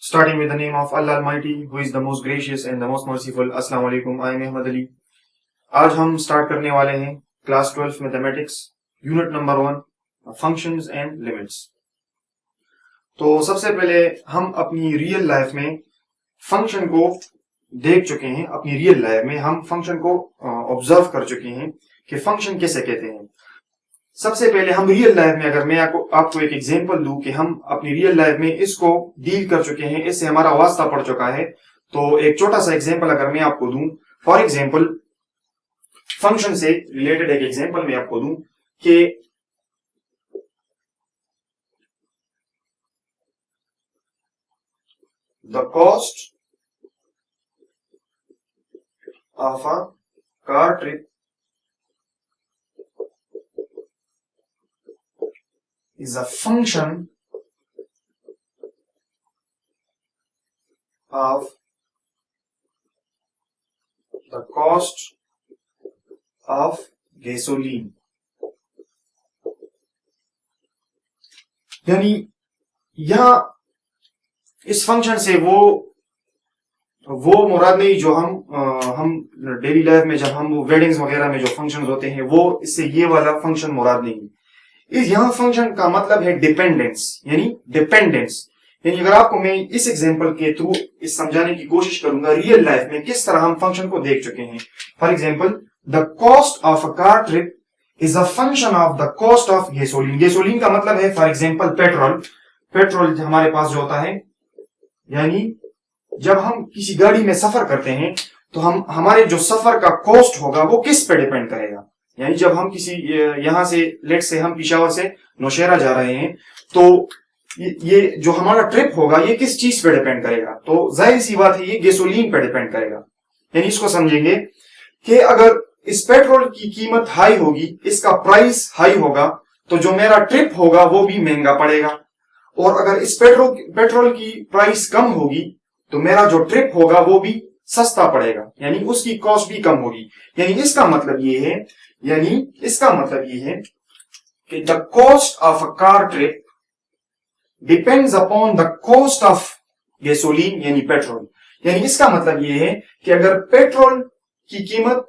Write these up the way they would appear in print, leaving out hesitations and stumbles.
Starting with the name of Allah Almighty, who is the most gracious and the most merciful. Assalamu alaikum. I am Ahmad Ali. आज हम start करने वाले हैं class 12 mathematics unit number 1 functions and limits. तो सबसे पहले हम अपनी रियल लाइफ में फंक्शन को देख चुके हैं। अपनी रियल लाइफ में हम फंक्शन को ऑब्जर्व कर चुके हैं कि फंक्शन कैसे कहते हैं। सबसे पहले हम रियल लाइफ में, अगर मैं आपको एक एग्जांपल दूं कि हम अपनी रियल लाइफ में इसको डील कर चुके हैं, इससे हमारा वास्ता पड़ चुका है, तो एक छोटा सा एग्जांपल अगर मैं आपको दूं, फॉर एग्जांपल फंक्शन से रिलेटेड एक एग्जांपल मैं आपको दूं कि the cost of a car trip is a function of the cost of gasoline। यानी यहां इस फंक्शन से वो मुराद नहीं जो हम डेली लाइफ में जब हम वेडिंग्स वगैरह में जो फंक्शंस होते हैं, वो इससे ये वाला फंक्शन मुराद नहीं। यहां फंक्शन का मतलब है डिपेंडेंस, यानी डिपेंडेंस। यानी अगर आपको मैं इस एग्जांपल के थ्रू इस समझाने की कोशिश करूंगा रियल लाइफ में किस तरह हम फंक्शन को देख चुके हैं। For example, the cost of a car trip is a function of the cost of gasoline. Gasoline का मतलब है फॉर एग्जांपल पेट्रोल हमारे पास जो होता है, यानी जब हम किसी गाड़ी में सफर करते हैं तो हमारे जो सफर का कॉस्ट होगा वो किस पे डिपेंड करेगा। यानी जब हम किसी यहां से लेट से हम पिशावर से नौशेरा जा रहे हैं, तो ये जो हमारा ट्रिप होगा ये किस चीज पे डिपेंड करेगा। तो जाहिर सी बात है ये गैसोलीन पे डिपेंड करेगा। यानी इसको समझेंगे कि अगर इस पेट्रोल की कीमत हाई होगी, इसका प्राइस हाई होगा, तो जो मेरा ट्रिप होगा वो भी महंगा पड़ेगा। और अगर इस पेट्रोल की प्राइस कम होगी तो मेरा जो ट्रिप होगा वो भी सस्ता पड़ेगा, यानी उसकी कॉस्ट भी कम होगी। यानी इसका मतलब ये है कि the cost of a car trip depends upon the cost of gasoline, यानी पेट्रोल। यानी इसका मतलब ये है कि अगर पेट्रोल की कीमत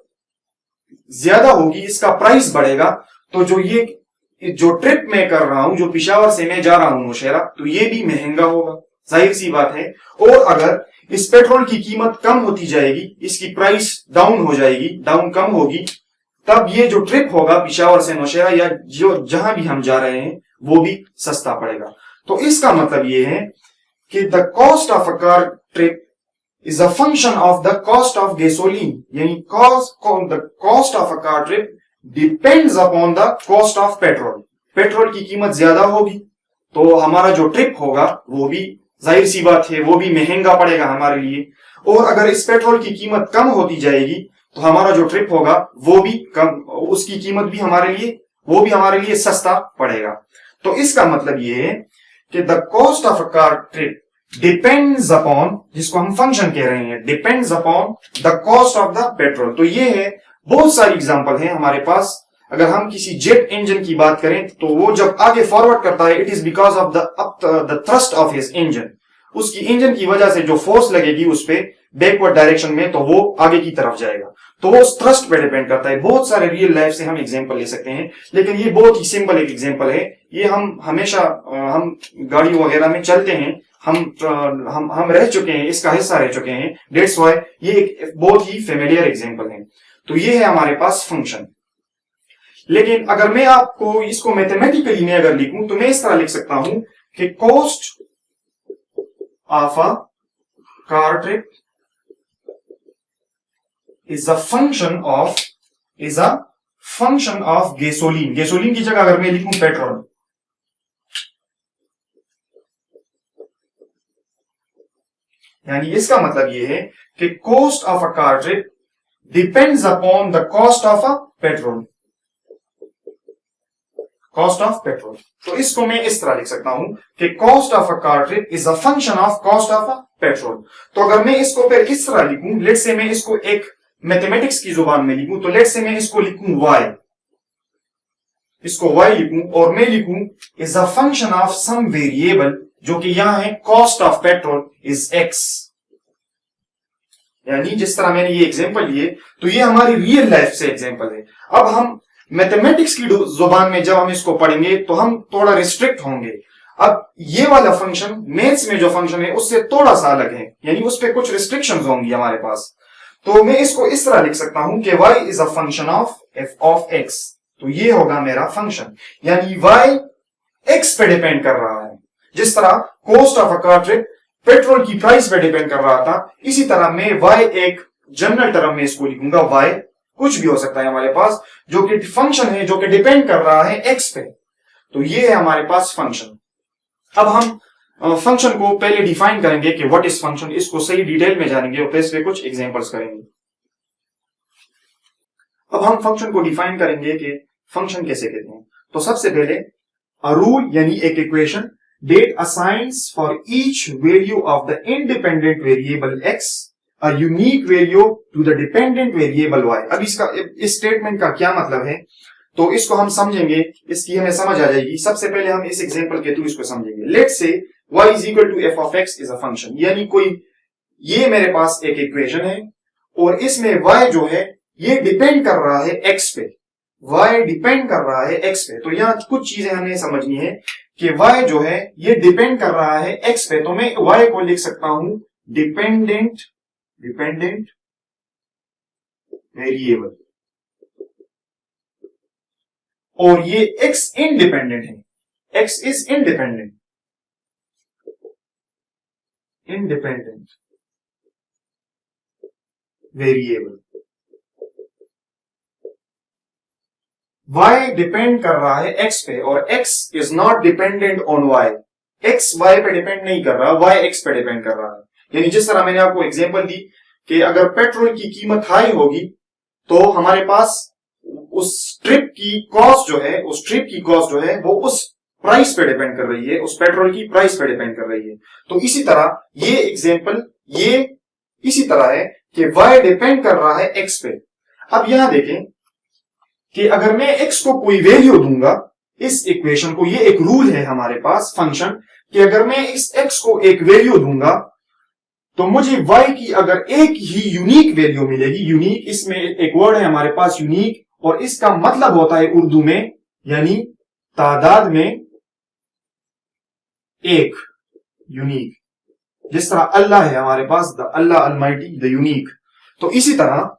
ज्यादा होगी, इसका प्राइस बढ़ेगा, तो जो ट्रिप मैं कर रहा हूं, जो पिशावर से मैं जा रहा हूं नौशेरा, तो ये भी महंगा होगा, जाहिर सी बात है। और अगर इस पेट्रोल की कीमत कम होती जाएगी, इसकी प्राइस डाउन कम होगी, तब ये जो ट्रिप होगा पिशावर से नौशेरा या जो जहां भी हम जा रहे हैं वो भी सस्ता पड़ेगा। तो इसका मतलब ये है कि the cost of a car trip is a function of the cost of gasoline. यानी the cost of a car trip depends upon the cost of petrol. Petrol की कीमत ज्यादा होगी तो हमारा जो ट्रिप होगा वो भी, जाहिर सी बात है, वो भी महंगा पड़ेगा हमारे लिए। और अगर इस पेट्रोल की कीमत कम होती जाएगी तो हमारा जो ट्रिप होगा वो भी कम, उसकी कीमत भी हमारे लिए सस्ता पड़ेगा। तो इसका मतलब ये है कि the cost of a car trip depends upon, जिसको हम फंक्शन कह रहे हैं, depends upon the cost of the petrol. तो ये है, बहुत सारी एग्जांपल है हमारे पास। अगर हम किसी जेट इंजन की बात करें तो वो जब आगे फॉरवर्ड करता है, it is because of the thrust of his engine. उसकी इंजन की वजह से जो फोर्स लगेगी उस पे बैकवर्ड डायरेक्शन में, तो वो आगे की तरफ जाएगा। तो वो थ्रस्ट पे डिपेंड करता है। बहुत सारे रियल लाइफ से हम एग्जांपल ले सकते हैं, लेकिन ये बहुत ही सिंपल एक एग्जांपल है। ये हम हमेशा हम गाड़ी वगैरह में चलते हैं, हम रह चुके हैं, इसका हिस्सा रह चुके हैं। दैट्स व्हाई ये एक बहुत ही फेमिलियर एग्जांपल है। तो ये है हमारे पास फंक्शन। लेकिन अगर मैं आपको इसको मैथमेटिकली में अगर लिखूं तो मैं इस तरह लिख सकता हूं कि cost of a car trip is a function of gasoline. Gasoline की जगह अगर मैं लिखूं पेट्रोल, यानी इसका मतलब यह है कि cost of a car trip depends upon the cost of a petrol. Cost of petrol. तो इसको मैं इस तरह लिख सकता हूं कि cost of a car trip is a function of cost of a petrol. तो अगर मैं इसको फिर इस तरह लिखूं, लेट से मैं इसको एक मैथमेटिक्स की जुबान में लिखूं, तो लेट से मैं इसको लिखूं y, इसको y लिखूं और मैं लिखूं is a function of some variable जो कि यहां है cost of petrol is x. यानी जिस तरह मैंने ये एग्जांपल लिए, तो ये हमारी रियल लाइफ से एग्जांपल है। अब हम मैथमेटिक्स की जुबान में जब हम इसको पढ़ेंगे तो हम थोड़ा रिस्ट्रिक्ट होंगे। अब ये वाला फंक्शन मैथ्स में जो फंक्शन है उससे थोड़ा सा अलग है, यानी उस पर कुछ रिस्ट्रिक्शंस होंगी हमारे पास। तो मैं इसको इस तरह लिख सकता हूं कि y is a function of f of x। तो ये होगा मेरा फंक्शन, यानी y x पे डिपेंड कर रहा है। जिस तरह cost of a car trip petrol की प्राइस पे डिपेंड कर रहा था, इसी तरह मैं y एक जनरल टर्म में इसको लिखूंगा। y कुछ भी हो सकता है हमारे पास, जो कि फंक्शन है जो कि डिपेंड कर रहा है x पे। तो ये है हमारे पास फंक्शन। अब हम फंक्शन को पहले डिफाइन करेंगे कि व्हाट इज फंक्शन, इसको सही डिटेल में जानेंगे और फिर इस पे कुछ एग्जांपल्स करेंगे। अब हम फंक्शन को डिफाइन करेंगे कि फंक्शन कैसे कहते हैं। तो सबसे पहले अ रूल यानी एक equation that assigns for each value of the independent variable x a unique value to the dependent variable y। अब इस स्टेटमेंट का क्या मतलब है, तो इसको हम समझेंगे, इसकी हमें समझ आ जाएगी। सबसे पहले हम इस एग्जांपल के थ्रू इसको समझेंगे। Let's say y is equal to f of x is a function, यानी ये मेरे पास एक इक्वेशन है और इसमें y जो है ये डिपेंड कर रहा है x पे। y डिपेंड कर रहा है x पे। तो यहां कुछ चीजें हमें समझनी है कि y जो है ये डिपेंड कर रहा है x पे। तो मैं y को लिख सकता हूं डिपेंडेंट वेरिएबल, और ये x इंडिपेंडेंट है। x is independent variable. y depend कर रहा है x पे और x is not dependent on y। x y पे डिपेंड नहीं कर रहा, y x पे डिपेंड कर रहा है। यानी जिस तरह मैंने आपको एग्जांपल दी कि अगर पेट्रोल की कीमत हाई होगी तो हमारे पास उस ट्रिप की कॉस्ट जो है वो उस प्राइस पे डिपेंड कर रही है, उस पेट्रोल की प्राइस पे डिपेंड कर रही है। तो इसी तरह ये एग्जांपल ये इसी तरह है कि y डिपेंड कर रहा है x पे। अब यहां देखें कि अगर मैं x को कोई वैल्यू दूंगा, इस इक्वेशन को, ये एक रूल है हमारे पास फंक्शन कि अगर मैं इस x को एक वैल्यू दूंगा तो मुझे y की अगर एक ही यूनिक वैल्यू मिलेगी। यूनिक, इसमें एक वर्ड है हमारे पास यूनिक, और इसका मतलब होता है उर्दू में यानी तादाद में एक, यूनिक। जिस तरह अल्लाह है हमारे पास, the Allah almighty, the unique. तो इसी तरह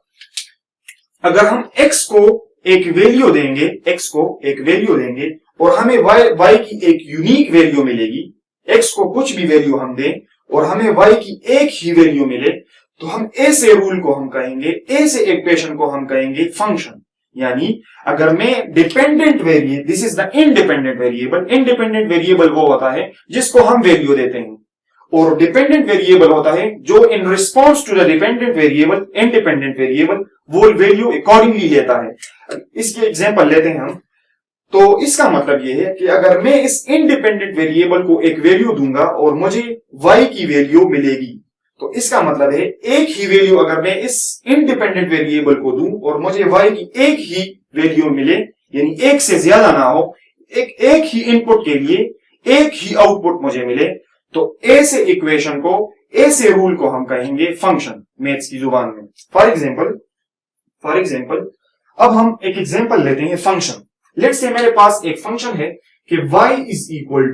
अगर हम x को एक वैल्यू देंगे और हमें y की एक यूनिक वैल्यू मिलेगी, x को कुछ भी वैल्यू हम दें और हमें y की एक ही वैल्यू मिले, तो हम ऐसे रूल को हम कहेंगे, ऐसे इक्वेशन को हम कहेंगे फंक्शन। यानी अगर मैं dependent variable, this is the independent variable वो होता है जिसको हम वैल्यू देते हैं, और डिपेंडेंट वेरिएबल होता है जो in response to the dependent variable, independent variable वो वैल्यू अकॉर्डिंगली लेता है। इसके एग्जांपल लेते हैं हम। तो इसका मतलब यह है कि अगर मैं इस इंडिपेंडेंट वेरिएबल को एक वैल्यू दूंगा और मुझे y की वैल्यू मिलेगी, तो इसका मतलब है एक ही वैल्यू अगर मैं इस इंडिपेंडेंट वेरिएबल को दूं और मुझे y की एक ही वैल्यू मिले, यानी एक से ज्यादा ना हो, एक ही इनपुट के लिए एक ही आउटपुट मुझे मिले, तो ऐसे इक्वेशन को, ऐसे रूल को हम कहेंगे फंक्शन मैथ्स की जुबान में। फॉर एग्जांपल अब हम एक एग्जांपल लेते हैं फंक्शन। लेट्स से मेरे पास एक फंक्शन है कि y is equal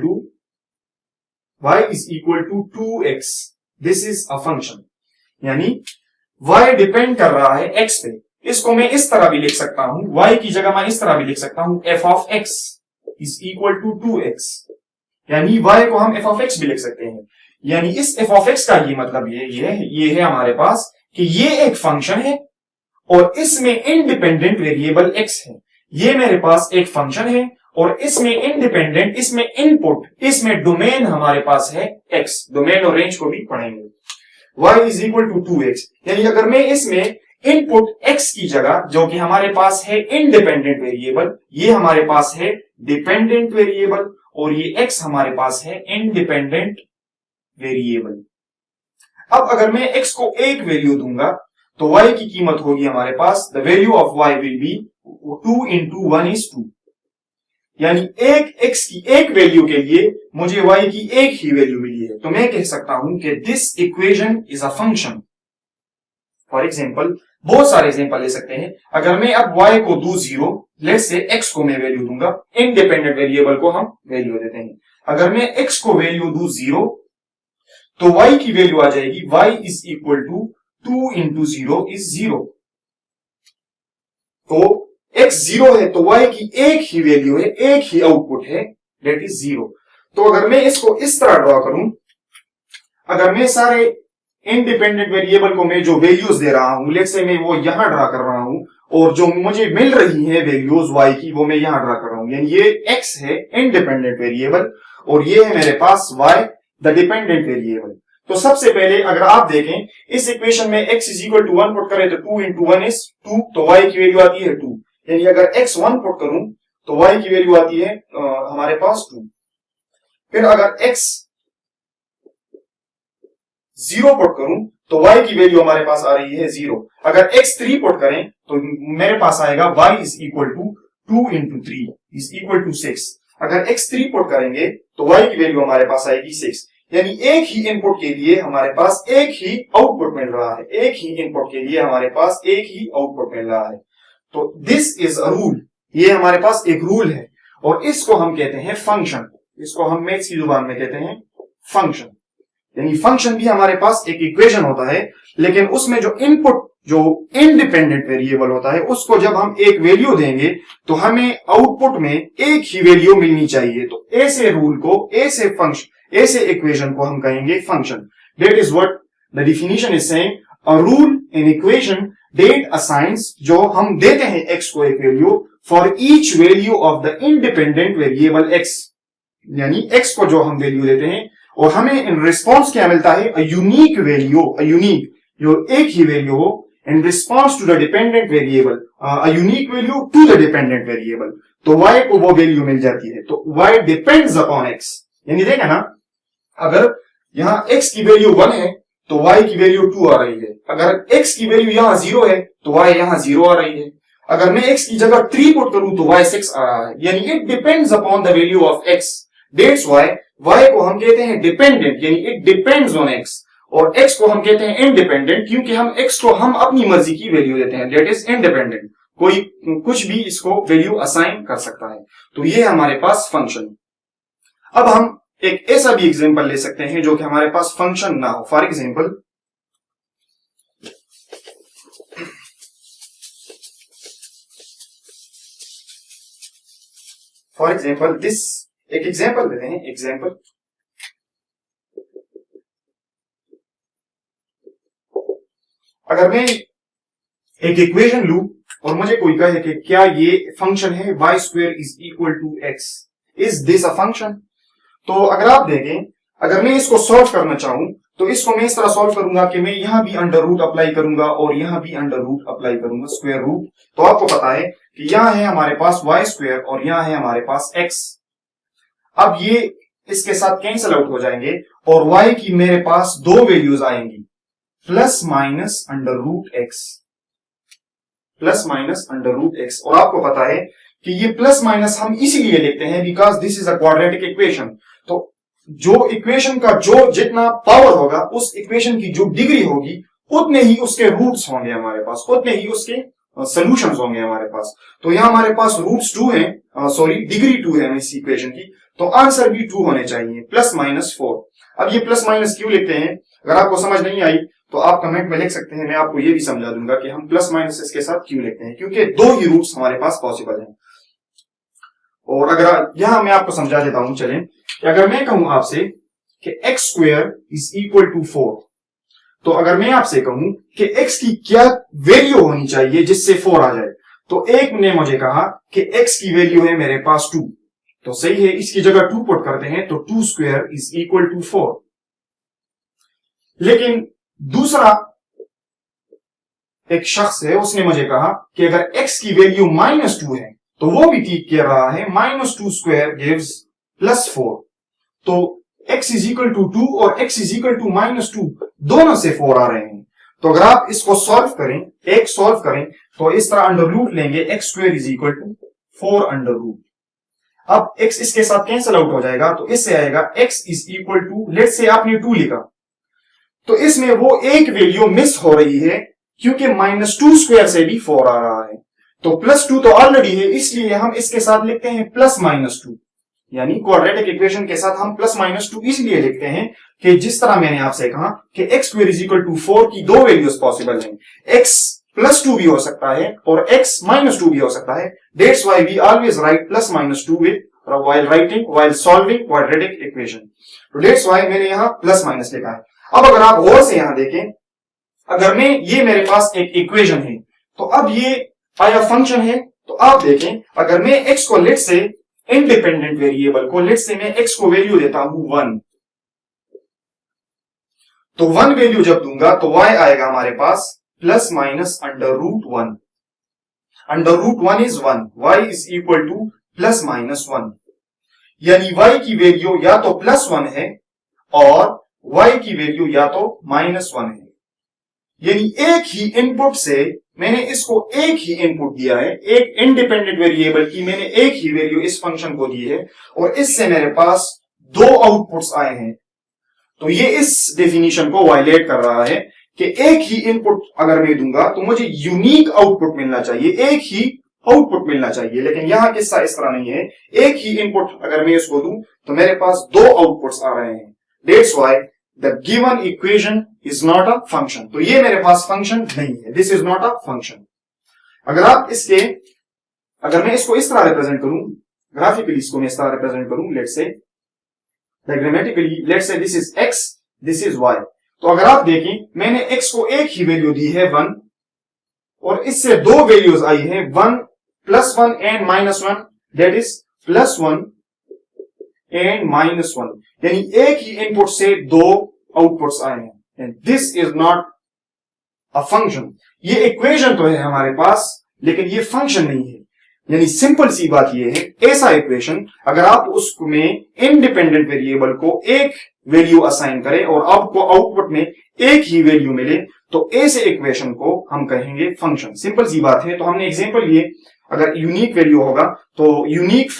to 2x। This is a function, यानी y डिपेंड कर रहा है x पे। इसको मैं इस तरह भी लिख सकता हूं, y की जगह मैं इस तरह भी लिख सकता हूं, f of x is equal to 2x। यानी y को हम f ऑफ x भी लिख सकते हैं। यानी इस f ऑफ x का ये मतलब ये है हमारे पास कि ये एक फंक्शन है और इसमें इंडिपेंडेंट वेरिएबल x है। ये मेरे पास एक फंक्शन है और इसमें इंडिपेंडेंट, इसमें इनपुट, इसमें डोमेन हमारे पास है x। डोमेन और रेंज को भी पढ़ेंगे। y is equal to 2x, यानी अगर मैं इसमें इनपुट x की जगह, जो कि हमारे पास है इंडिपेंडेंट वेरिएबल, ये हमारे पास है डिपेंडेंट वेरिएबल, और ये x हमारे पास है इंडिपेंडेंट वेरिएबल। अब अगर मैं x को एक वैल्यू दूंगा तो y की कीमत होगी हमारे पास, the value of y will be 2 into 1 is 2। यानी एक x की एक वैल्यू के लिए मुझे y की एक ही वैल्यू मिली है, तो मैं कह सकता हूं कि this equation is a function. For example, बहुत सारे एग्जाम्पल ले सकते हैं। अगर मैं अब y को दूं 0, लेट्स से x को मैं वैल्यू दूंगा, इंडिपेंडेंट वेरिएबल को हम वैल्यू देते हैं। अगर मैं x को वैल्यू दूं 0, तो y की वैल्यू आ जाएगी y is equal to 2 into 0 is 0। तो x 0 है तो y की एक ही वैल्यू है, एक ही आउटपुट है, डेट इज 0। तो अगर मैं इसको इस तरह ड्रॉ करूं, अगर मैं सारे इंडिपेंडेंट वेरिएबल को मैं जो वैल्यूज दे रहा हूं, लेट्स से मैं वो यहां ड्रा कर रहा हूं, और जो मुझे मिल रही है वैल्यूज y की वो मैं यहां ड्रा कर रहा हूं, यानी ये x है इंडिपेंडेंट वेरिएबल और ये है मेरे पास y द डिपेंडेंट वेरिएबल। तो सबसे पहले अगर आप देखें इस इक्वेशन में x is equal to 1 put करें तो 2 इंटू 1 इज 2, तो y की वैल्यू आती है 2। यानी अगर x 1 पुट करूं तो y की वैल्यू आती है हमारे पास 2। फिर अगर x 0 पुट करूं तो y की वैल्यू हमारे पास आ रही है 0। अगर x 3 पुट करें तो मेरे पास आएगा y is equal to 2 into 3 is equal to 6। अगर x 3 पुट करेंगे तो y की वैल्यू हमारे पास आएगी 6। यानी एक ही इनपुट के लिए हमारे पास एक ही आउटपुट मिल रहा है, एक ही इनपुट के लिए हमारे पास एक ही आउटपुट मिल रहा है। तो दिस इज अ रूल, ये हमारे पास एक रूल है और इसको हम कहते हैं फंक्शन। इसको हम मैथ्स की जुबान में कहते हैं फंक्शन। यानी फंक्शन भी हमारे पास एक इक्वेशन होता है, लेकिन उसमें जो इनपुट जो इंडिपेंडेंट वेरिएबल होता है उसको जब हम एक वैल्यू देंगे तो हमें आउटपुट में एक ही वैल्यू मिलनी चाहिए। तो ऐसे रूल को, ऐसे फंक्शन, ऐसे इक्वेशन को हम कहेंगे function. That is what the definition is saying, a rule in equation that assigns, जो हम देते हैं x को एक value for each value of the independent variable x। यानी x को जो हम वैल्यू देते हैं और हमें इन रिस्पॉन्स क्या मिलता है, a unique value, a unique जो एक ही वैल्यू हो in response to the dependent variable, a unique value to the dependent variable. तो y को वो वैल्यू मिल जाती है। तो y डिपेंड्स अपॉन x। यानी देखा ना, अगर यहां x की वैल्यू 1 है तो y की वैल्यू 2 आ रही है। अगर x की वैल्यू यहां 0 है तो y यहां 0 आ रही है। अगर मैं x की जगह 3 पुट करूं तो y 6 आ रहा है। यानी it depends upon the value of x। That's why y को हम कहते हैं डिपेंडेंट, यानी इट डिपेंड्स ऑन x, और x को हम कहते हैं इंडिपेंडेंट क्योंकि हम x को हम अपनी मर्जी की वैल्यू देते हैं। दैट इज इंडिपेंडेंट, कोई कुछ भी इसको वैल्यू असाइन कर सकता है। तो ये है हमारे पास फंक्शन। अब हम एक ऐसा भी एग्जांपल ले सकते हैं जो कि हमारे पास फंक्शन ना हो। फॉर एग्जांपल दिस, एक एग्जांपल लेते हैं। एग्जांपल, अगर मैं एक इक्वेशन लूं और मुझे कोई कहे कि क्या ये फंक्शन है y² is equal to x, is this a function? तो अगर आप देखें, अगर मैं इसको सॉल्व करना चाहूं तो इसको मैं इस तरह सॉल्व करूंगा कि मैं यहां भी अंडर रूट अप्लाई करूंगा और यहां भी अंडर रूट अप्लाई करूंगा, स्क्वायर रूट। तो आपको पता है कि यहां है हमारे पास y² और यहां है हमारे पास x। अब ये इसके साथ कैंसिल आउट हो जाएंगे और y की मेरे पास दो वैल्यूज आएंगी, plus minus under root x, plus minus under root x। और आपको पता है कि ये प्लस माइनस हम इसीलिए लिखते हैं because this is a quadratic equation. तो जो इक्वेशन का जो जितना पावर होगा, उस इक्वेशन की जो डिग्री होगी, उतने ही उसके रूट्स होंगे हमारे पास, उतने ही उसके सॉल्यूशंस होंगे हमारे पास। तो यहां हमारे पास रूट्स 2 हैं, सॉरी डिग्री 2 है इस इक्वेशन की, तो आंसर भी 2 होने चाहिए, प्लस माइनस 4। अब ये प्लस माइनस क्यों लिखते हैं, अगर आपको समझ नहीं आई तो आप कमेंट में लिख सकते हैं, मैं आपको ये भी समझा दूंगा कि हम प्लस माइनस इसके साथ क्यों लिखते हैं, क्योंकि दो ही रूट्स हमारे पास पॉसिबल हैं। और अगर यहां मैं आपको समझा देता हूं, चलें, कि अगर मैं कहूं आपसे कि x² इज इक्वल टू 4, तो अगर मैं आपसे कहूं कि x की क्या वैल्यू होनी चाहिए जिससे 4 आ जाए, तो एक ने मुझे कहा कि x की वैल्यू है मेरे पास 2, तो सही है, इसकी जगह 2 पुट करते हैं तो 2² इज इक्वल टू 4। लेकिन दूसरा एक शख्स है, उसने मुझे कहा कि अगर x की वैल्यू -2 है तो वो भी ठीक कह रहा है, -2² गिव्स +4। तो x इज इक्वल टू 2 और x इज इक्वल टू -2 दोनों से 4 आ रहे हैं। तो अगर आप इसको सॉल्व करें, एक सॉल्व करें, तो इस तरह अंडर रूट लेंगे, x² is equal to 4 under root. अब x इसके साथ कैंसिल आउट हो जाएगा, तो इससे आएगा x is equal to, let's say आपने 2 लिखा, तो इसमें वो एक वैल्यू मिस हो रही है क्योंकि -2 स्क्वायर से भी 4 आ रहा है, तो +2 तो ऑलरेडी है, इसलिए हम इसके साथ लिखते हैं +-2, यानी क्वाड्रेटिक इक्वेशन के साथ हम +-2 इसलिए लिखते हैं कि जिस तरह मैंने आपसे कहा कि x² इज इक्वल टू 4 की दो वैल्यूज पॉसिबल हैं, x +2 भी हो सकता है और x -2 भी हो सकता है। That's why we always write +-2 with while solving quadratic equation। तो दैट्स व्हाई मैंने यहां +- लिखा है। अब अगर आप गौर से यहां देखें, अगर मैं ये मेरे पास एक इक्वेशन है, तो अब ये आया फंक्शन है, तो आप देखें अगर मैं x को लेट से इंडिपेंडेंट वेरिएबल को लेट से मैं x को वैल्यू देता हूं 1, तो 1 वैल्यू जब दूंगा तो y आएगा हमारे पास ±√1। √1 is 1, y is equal to +-1, यानी y की वैल्यू या तो +1 है और y की वैल्यू या तो -1 है, यानी एक ही इनपुट से मैंने इसको एक ही इनपुट दिया है, एक इंडिपेंडेंट वेरिएबल की मैंने एक ही वैल्यू इस फंक्शन को दी है और इससे मेरे पास दो आउटपुट्स आए हैं। तो ये इस डेफिनेशन को वायलेट कर रहा है कि एक ही इनपुट अगर मैं दूंगा तो मुझे यूनिक आउटपुट मिलना चाहिए, एक ही आउटपुट मिलना चाहिए, लेकिन यहां किस्सा इस तरह नहीं है। एक ही इनपुट अगर मैं इसको दूं तो मेरे पास दो आउटपुट्स आ रहे हैं। That's why the given equation is not a function. तो ये मेरे पास फंक्शन नहीं है, this is not a function. अगर मैं इसको इस तरह रिप्रेजेंट करूं, ग्राफिकली इसको मैं इस तरह रिप्रेजेंट करूं, let's say diagrammatically, let's say this is x, this is y। तो अगर आप देखें मैंने x को एक ही वैल्यू दी है 1 और इससे दो वैल्यूज आई है 1 +1 एंड -1, दैट इज +1 एंड -1, यानी एक ही इनपुट से दो आउटपुट्स आए हैं, and this is not a function. ये इक्वेशन तो है हमारे पास लेकिन ये फंक्शन नहीं है। यानी सिंपल सी बात ये है, ऐसा इक्वेशन अगर आप उसमें इंडिपेंडेंट वेरिएबल को एक वैल्यू असाइन करें और आपको आउटपुट में एक ही वैल्यू मिले तो ऐसे इक्वेशन को हम कहेंगे फंक्शन। सिंपल सी बात है। तो हमने एग्जांपल लिए, अगर यूनिक वैल्यू होगा तो यूनिक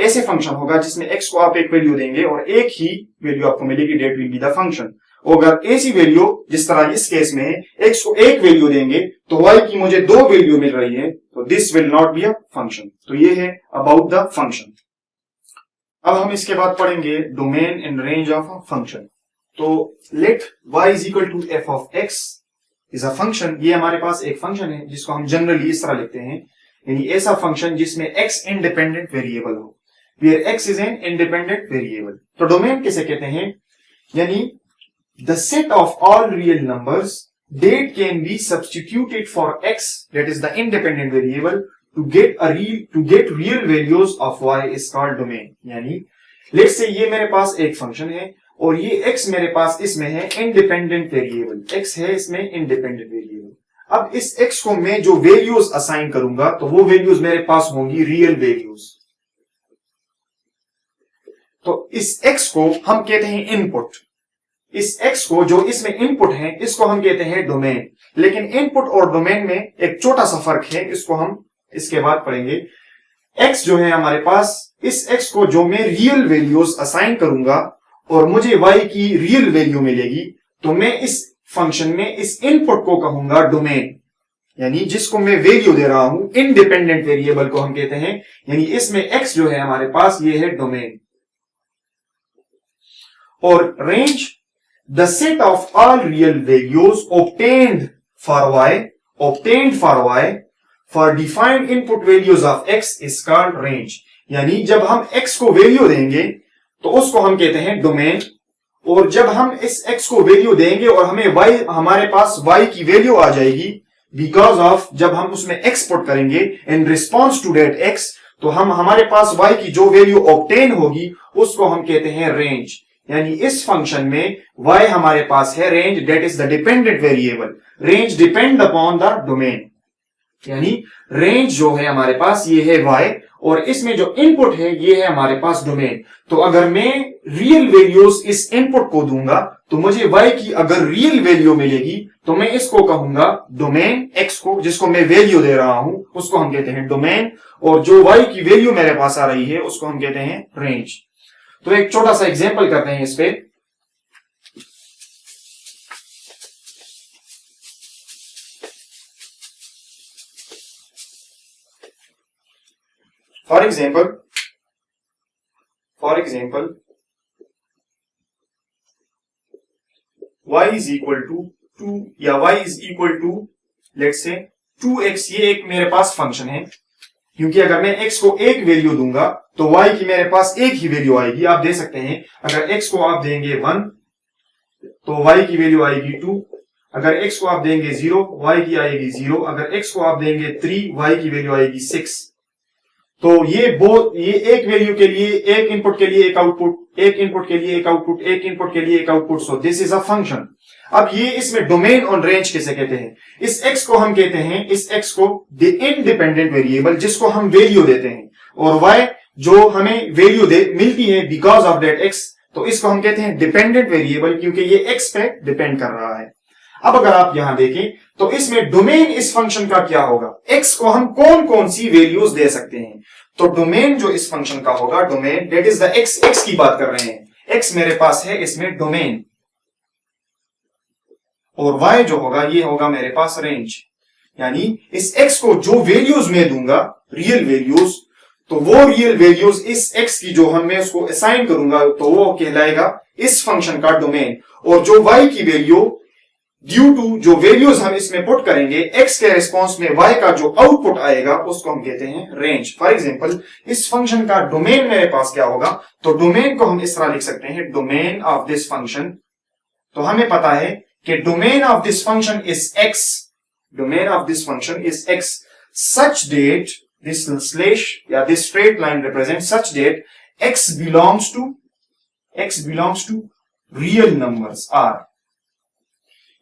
ऐसे फंक्शन होगा जिसमें x को आप एक वैल्यू देंगे और एक ही वैल्यू आपको मिलेगी, that will be the function. अगर ऐसी वैल्यू जिस तरह इस केस में है x को एक वैल्यू देंगे तो y की मुझे दो वैल्यू मिल रही है, तो this will not be a function. तो ये है अबाउट द फंक्शन। अब हम इसके बाद पढ़ेंगे domain and range of a function. तो let y is equal to f of x is a function. ये हमारे पास एक फंक्शन है जिसको हम जनरली इस तरह लिखते हैं, यानी ऐसा फंक्शन जिसमें x इंडिपेंडेंट वेरिएबल हो, where x is an independent variable. तो डोमेन किसे कहते हैं? यानी the set of all real numbers that can be substituted for x, that is the independent variable, to get real values of y is called domain। यानी let's say ये मेरे पास एक function है और ये x मेरे पास इसमें है इंडिपेंडेंट वेरिएबल, x है इसमें इंडिपेंडेंट वेरिएबल। अब इस x को मैं जो वैल्यूज असाइन करूंगा तो वो वैल्यूज मेरे पास होंगी रियल वैल्यूज। तो इस x को हम कहते हैं इनपुट। इस x को जो इसमें इनपुट है इसको हम कहते हैं डोमेन। लेकिन इनपुट और डोमेन में एक छोटा सा फर्क है, इसको हम इसके बाद पढ़ेंगे। x जो है हमारे पास, इस x को जो मैं रियल वैल्यूज असाइन करूंगा और मुझे y की रियल वैल्यू मिलेगी, तो मैं इस फंक्शन में इस इनपुट को कहूंगा डोमेन। यानी जिसको मैं वैल्यू दे रहा हूं, इंडिपेंडेंट वेरिएबल को हम कहते हैं, यानी इसमें x जो है हमारे पास ये है डोमेन। और range the set of all real values obtained for y for defined input values of x is called range। यानी जब हम x को वैल्यू देंगे तो उसको हम कहते हैं डोमेन, और जब हम इस x को वैल्यू देंगे और हमें y, हमारे पास y की वैल्यू आ जाएगी बिकॉज ऑफ जब हम उसमें x पुट करेंगे in response to that x, तो हम हमारे पास y की जो वैल्यू ऑब्टेन होगी उसको हम कहते हैं रेंज। यानी इस फंक्शन में y हमारे पास है range, that is the dependent variable. Range depend upon the domain, यानी रेंज जो है हमारे पास ये है y और इसमें जो इनपुट है ये है हमारे पास डोमेन। तो अगर मैं रियल वैल्यूज इस इनपुट को दूंगा तो मुझे y की अगर रियल वैल्यू मिलेगी तो मैं इसको कहूंगा डोमेन, x को जिसको मैं वैल्यू दे रहा हूं उसको हम कहते हैं डोमेन, और जो y की वैल्यू मेरे पास आ रही है उसको हम कहते हैं रेंज। तो एक छोटा सा एग्जांपल करते हैं इस पे। For example y is equal to 2 या y is equal to let's say 2x, ये एक मेरे पास फंक्शन है, क्योंकि अगर मैं x को एक वैल्यू दूंगा तो y की मेरे पास एक ही वैल्यू आएगी। आप दे सकते हैं अगर x को आप देंगे 1 तो y की वैल्यू आएगी 2, अगर x को आप देंगे 0 y की आएगी 0, अगर x को आप देंगे 3 y की वैल्यू आएगी 6। तो ये एक वैल्यू के लिए एक इनपुट के लिए एक आउटपुट, एक इनपुट के लिए एक आउटपुट, एक इनपुट के लिए एक output. So this is a function. अब ये इसमें डोमेन और रेंज किसे कहते हैं? इस x को हम कहते हैं, इस x को द इंडिपेंडेंट वेरिएबल जिसको हम वैल्यू देते हैं, और y जो हमें वैल्यू मिलती है बिकॉज ऑफ दैट x, तो इसको हम कहते हैं डिपेंडेंट वेरिएबल क्योंकि ये x पे डिपेंड कर रहा है। अब अगर आप यहां देखें तो इसमें डोमेन इस फंक्शन का क्या होगा? x को हम कौन कौन सी वैल्यूज दे सकते हैं? तो डोमेन जो इस फंक्शन का होगा, domain that is the x की बात कर रहे हैं, x मेरे पास है इसमें डोमेन, और y जो होगा ये होगा मेरे पास रेंज। यानी इस x को जो वैल्यूज मैं दूंगा रियल वैल्यूज, तो वो रियल वैल्यूज इस x की जो मैं उसको असाइन करूंगा तो वो कहलाएगा इस फंक्शन का डोमेन, और जो y की वैल्यू ड्यू टू जो वैल्यूज हम इसमें पुट करेंगे x के रिस्पॉन्स में y का जो आउटपुट आएगा उसको हम कहते हैं रेंज। फॉर एग्जांपल इस फंक्शन का डोमेन मेरे पास क्या होगा? तो डोमेन को हम इस तरह लिख सकते हैं, डोमेन ऑफ दिस फंक्शन। तो हमें पता है कि domain of this function is x, domain of this function is x such that this slash या this straight line represents such that x belongs to real numbers r।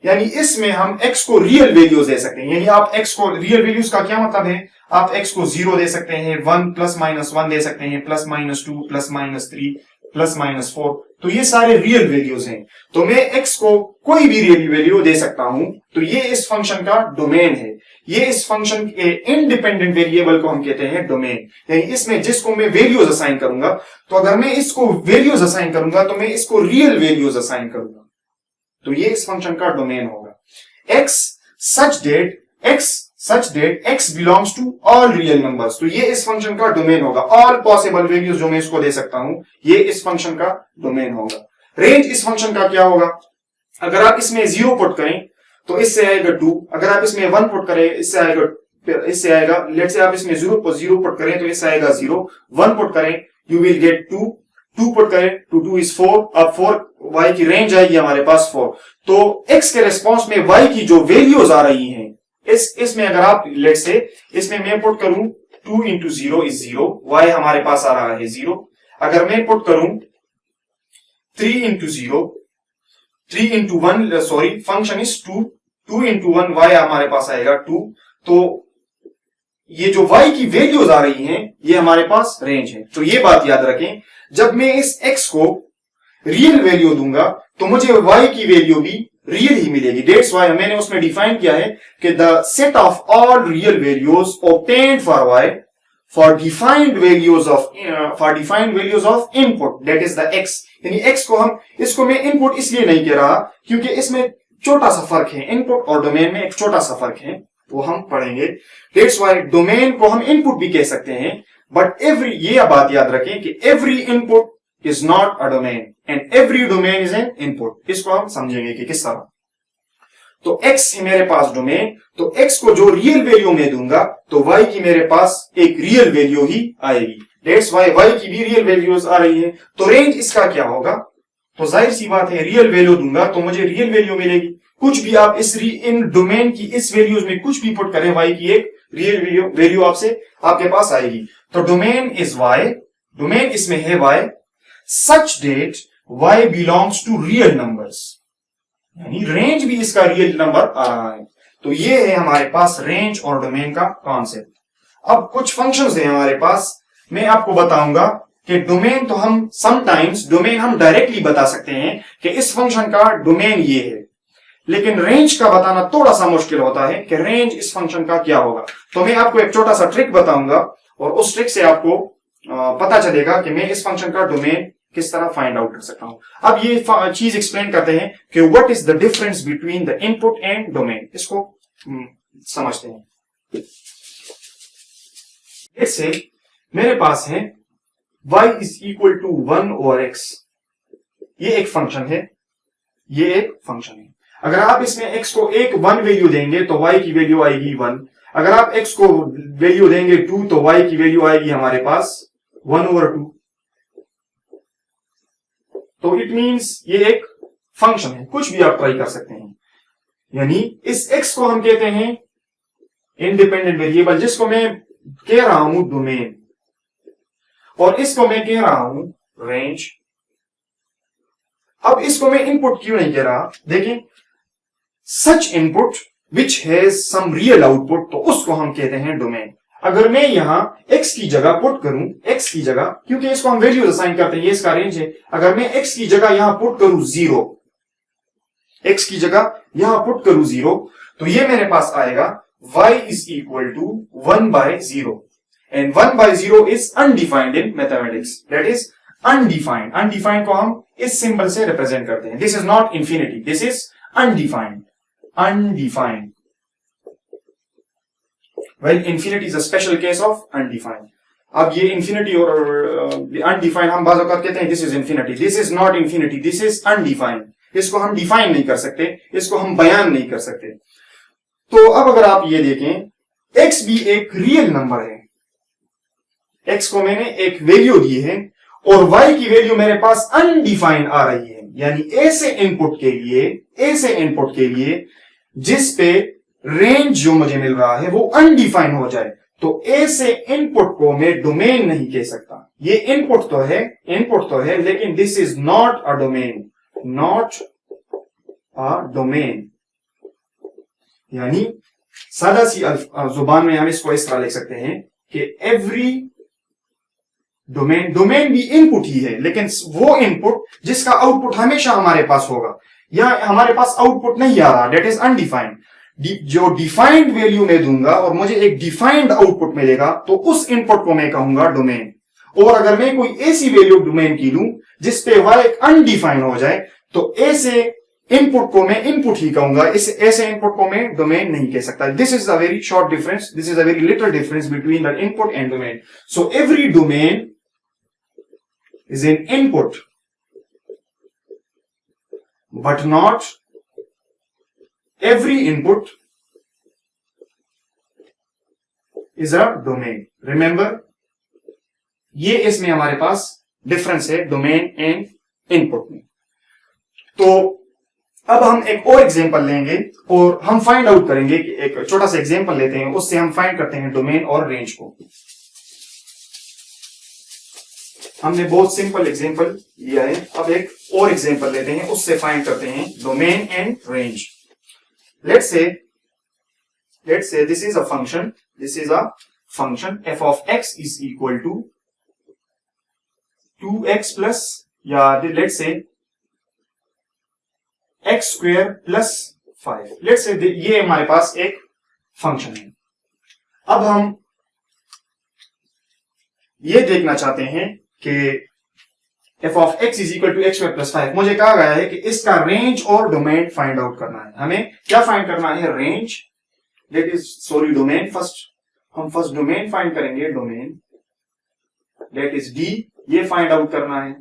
यानी इसमें हम x को रियल वैल्यूज दे सकते हैं। यानी आप x को रियल वैल्यूज का क्या मतलब है? आप x को 0 दे सकते हैं, 1 प्लस माइनस 1 दे सकते हैं, plus minus 2, plus minus 3, plus minus 4, तो ये सारे रियल वैल्यूज हैं। तो मैं x को कोई भी रियल वैल्यू दे सकता हूं, तो ये इस फंक्शन का डोमेन है। ये इस फंक्शन के इंडिपेंडेंट वेरिएबल को हम कहते हैं डोमेन। यानी इसमें जिसको मैं वैल्यूज असाइन करूंगा, तो अगर मैं इसको वैल्यूज असाइन करूंगा तो मैं इसको रियल वैल्यूज असाइन करूंगा, तो ये इस फंक्शन का डोमेन होगा। x such that x belongs to all real numbers, तो ये इस फंक्शन का डोमेन होगा। ऑल पॉसिबल वैल्यूज जो मैं इसको दे सकता हूं ये इस फंक्शन का डोमेन होगा। रेंज इस फंक्शन का क्या होगा? अगर आप इसमें 0 पुट करें तो इससे आएगा 2, अगर आप इसमें 1 पुट करें इससे आएगा लेट से आप इसमें 0 पुट करें तो इससे आएगा 0, 1 पुट करें यू विल गेट 2, 2 पुट करें तो 2 is 4, अब 4 y की रेंज आएगी हमारे पास 4। तो x के रिस्पॉन्स में y की जो वैल्यूज आ रही हैं इसमें अगर आप लेट से इसमें मैं पुट करूं 2 into 0 is 0, y हमारे पास आ रहा है 0। अगर मैं पुट करूं 3 into 1 sorry function is 2 into 1 y हमारे पास आएगा 2। तो ये जो y की वैल्यूज आ रही हैं ये हमारे पास रेंज है। तो ये बात याद रखें, जब मैं इस x को रियल वैल्यू दूंगा तो मुझे y की वैल्यू भी रियल ही मिलेगी। डेट्स वाई मैंने उसमें डिफाइन किया है कि the set of all real values obtained for y for defined values of input that is the x। यानी x को हम इसको मैं इनपुट इसलिए नहीं कह रहा क्योंकि इसमें छोटा सा फर्क है, इनपुट और डोमेन में एक छोटा सा फर्क है, वो हम पढ़ेंगे। डेट्स वाई डोमेन को हम इनपुट भी कह सकते हैं, बट ये बात याद रखें कि every input is not a domain and every domain is an input. इसको हम समझेंगे कि किस तरह। तो x है मेरे पास डोमेन, तो x को जो रियल वैल्यू में दूंगा तो y की मेरे पास एक रियल वैल्यू ही आएगी। डेट्स वाई y की भी रियल वैल्यूज आ रही है। तो रेंज इसका क्या होगा? तो जाहिर सी बात है रियल वैल्यू दूंगा तो मुझे रियल वैल्यू मिलेगी। कुछ भी आप इन डोमेन की इस वैल्यूज में कुछ भी पुट करें y की एक रियल वैल्यू आपके पास आएगी। तो डोमेन इज y, डोमेन इसमें है y such that y belongs to real numbers, यानी रेंज भी इसका रियल नंबर आ रहा है। तो ये है हमारे पास रेंज और डोमेन का कॉन्सेप्ट। अब कुछ फंक्शंस हैं हमारे पास, मैं आपको बताऊंगा कि डोमेन तो हम समटाइम्स डोमेन हम डायरेक्टली बता सकते हैं कि इस फंक्शन का डोमेन ये है, लेकिन रेंज का बताना थोड़ा सा मुश्किल होता है कि रेंज इस फंक्शन का क्या होगा। तो मैं आपको एक छोटा सा ट्रिक बताऊंगा और उस ट्रिक से आपको पता चलेगा कि मैं इस फंक्शन का डोमेन किस तरह फाइंड आउट कर सकता हूं। अब ये चीज एक्सप्लेन करते हैं कि what is the difference between the input and domain, इसको समझते हैं। इससे मेरे पास है y is equal to 1 over x, ये एक फंक्शन है, ये एक फंक्शन है। अगर आप इसमें x को एक 1 वैल्यू देंगे तो y की वैल्यू आएगी 1। अगर आप x को वैल्यू देंगे 2 तो y की वैल्यू आएगी हमारे पास 1 ओवर 2। तो इट मींस ये एक फंक्शन है, कुछ भी आप ट्राई कर सकते हैं। यानी इस x को हम कहते हैं इंडिपेंडेंट वेरिएबल, जिसको मैं कह रहा हूं डोमेन, और इसको मैं कह रहा हूं रेंज। अब इसको मैं इनपुट क्यों नहीं कह रहा, देखें, such input which has some real output, तो उसको हम कहते हैं डोमेन। अगर मैं यहां x की जगह पुट करूं, x की जगह, क्योंकि इसको हम वैल्यू असाइन करते हैं, ये इसका रेंज है, अगर मैं x की जगह यहां पुट करूं 0, x की जगह यहां पुट करूं 0, तो ये मेरे पास आएगा y is equal to 1 by 0, and 1 by 0 is undefined in mathematics, that is undefined. Undefined को हम इस सिंबल से रिप्रेजेंट करते हैं, this is not infinity, this is undefined. Undefined, well infinity is a special case of undefined। अब ये infinity और undefined हम बाज़ औक़ात कहते हैं this is infinity, this is not infinity, this is undefined। इसको हम डिफाइन नहीं कर सकते, इसको हम बयान नहीं कर सकते। तो अब अगर आप ये देखें, x भी एक रियल नंबर है, x को मैंने एक वैल्यू दी है और y की वैल्यू मेरे पास अनडिफाइंड आ रही है, यानी ऐसे इनपुट के लिए जिस पे रेंज जो मुझे मिल रहा है वो अनडिफाइंड हो जाए, तो ऐसे इनपुट को मैं डोमेन नहीं कह सकता। ये इनपुट तो है, लेकिन this is not a domain, not a domain. यानी सादा सी जुबान में हम इसको इस तरह लिख सकते हैं कि एवरी डोमेन भी इनपुट ही है, लेकिन वो इनपुट जिसका आउटपुट हमेशा हमारे पास होगा, या हमारे पास आउटपुट नहीं आ रहा, दैट इज अनडिफाइंड। जो डिफाइंड वैल्यू में दूंगा और मुझे एक डिफाइंड आउटपुट मिलेगा, तो उस इनपुट को मैं कहूंगा डोमेन। और अगर मैं कोई ऐसी वैल्यू डोमेन की लूं जिसपे y अनडिफाइंड हो जाए, तो ऐसे इनपुट को मैं इनपुट ही कहूंगा, ऐसे इनपुट को मैं डोमेन नहीं कह सकता। This is a very short difference, this is a very little difference between the input and domain. So every domain is an input but not every input is a domain। Remember, ये इसमें हमारे पास difference है domain and input में। तो अब हम एक और एग्जांपल लेंगे और हम फाइंड आउट करेंगे कि एक छोटा सा एग्जांपल लेते हैं, उससे हम फाइंड करते हैं डोमेन और रेंज को। हमने बहुत सिंपल एग्जांपल लिया है, अब एक और एग्जांपल लेते हैं, उससे फाइंड करते हैं domain and range. Let's say this is a function, f of x is equal to 2x plus, या let's say x square plus 5। Let's say ये हमारे पास एक फंक्शन है। अब हम ये देखना चाहते हैं कि f of x is equal to x square plus 5, मुझे कहा गया है कि इसका रेंज और डोमेन फाइंड आउट करना है। हमें क्या फाइंड करना है, रेंज, डोमेन। हम फर्स्ट डोमेन फाइंड करेंगे, डोमेन दैट इज d, ये फाइंड आउट करना है,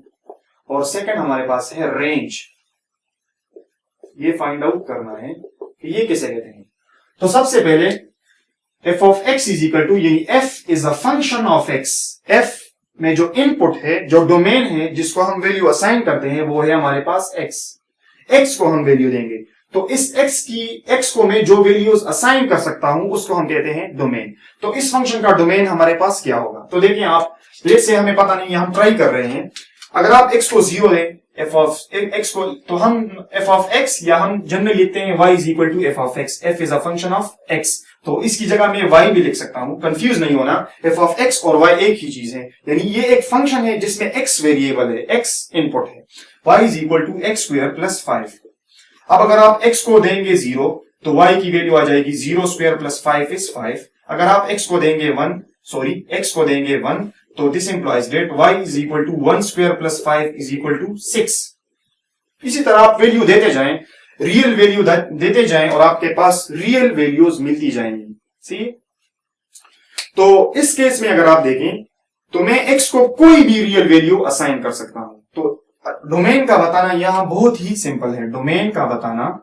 और सेकंड हमारे पास है रेंज, ये फाइंड आउट करना है कि ये किसे कहते हैं। तो सबसे पहले f of x is equal to, यानी f is a function of x, f में जो इनपुट है, जो डोमेन है, जिसको हम वैल्यू असाइन करते हैं, वो है हमारे पास x को हम वैल्यू देंगे। तो इस x को मैं जो वैल्यूज असाइन कर सकता हूं उसको हम कहते हैं डोमेन। तो इस फंक्शन का डोमेन हमारे पास क्या होगा, तो देखिए आप, जैसे हमें पता नहीं है, हम ट्राई कर रहे हैं। अगर आप x को 0 लें एफ ऑफ एक्स को, तो हम एफ ऑफ एक्स या हम जनरली लिखते हैं y is equal to f of x, f is a function of x, तो इसकी जगह मैं y भी लिख सकता हूं, कंफ्यूज नहीं होना, एफ ऑफ एक्स और y एक ही चीज है, यानी ये एक फंक्शन है जिसमें x वेरिएबल है, x इनपुट है, y is equal to x square plus 5। अब अगर आप x को देंगे 0 तो y की वैल्यू आ जाएगी 0 स्क्वायर प्लस 5 इज 5। अगर आप x को देंगे 1 तो this implies that y is equal to 1 square plus 5 is equal to 6। इसी तरह आप वैल्यू देते जाएं, रियल वैल्यू देते जाएं और आपके पास रियल वैल्यूज मिलती जाएंगी। सी, तो इस केस में अगर आप देखें तो मैं x को कोई भी रियल वैल्यू असाइन कर सकता हूं। तो डोमेन का बताना यहां बहुत ही सिंपल है, डोमेन का बताना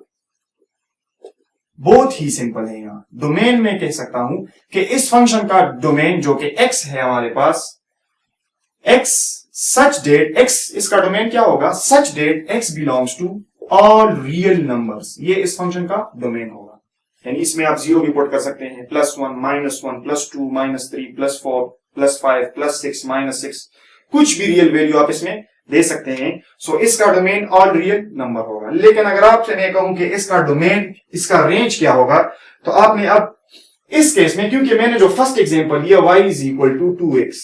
बहुत ही सिंपल है। यहां डोमेन में कह सकता हूं कि इस फंक्शन का डोमेन जो कि x है हमारे पास, x सच डेट x, इसका डोमेन क्या होगा, such that x belongs to all real numbers, ये इस फंक्शन का डोमेन होगा। यानी इसमें आप 0 भी पुट कर सकते हैं, +1 -1 +2 -3 +4 +5 +6 -6, कुछ भी रियल वैल्यू आप इसमें दे सकते हैं। सो इसका डोमेन ऑल रियल नंबर होगा। लेकिन अगर आपसे मैं कहूं कि इसका डोमेन, इसका रेंज क्या होगा, तो आपने अब इस केस में, क्योंकि मैंने जो फर्स्ट एग्जांपल लिया y is equal to 2x,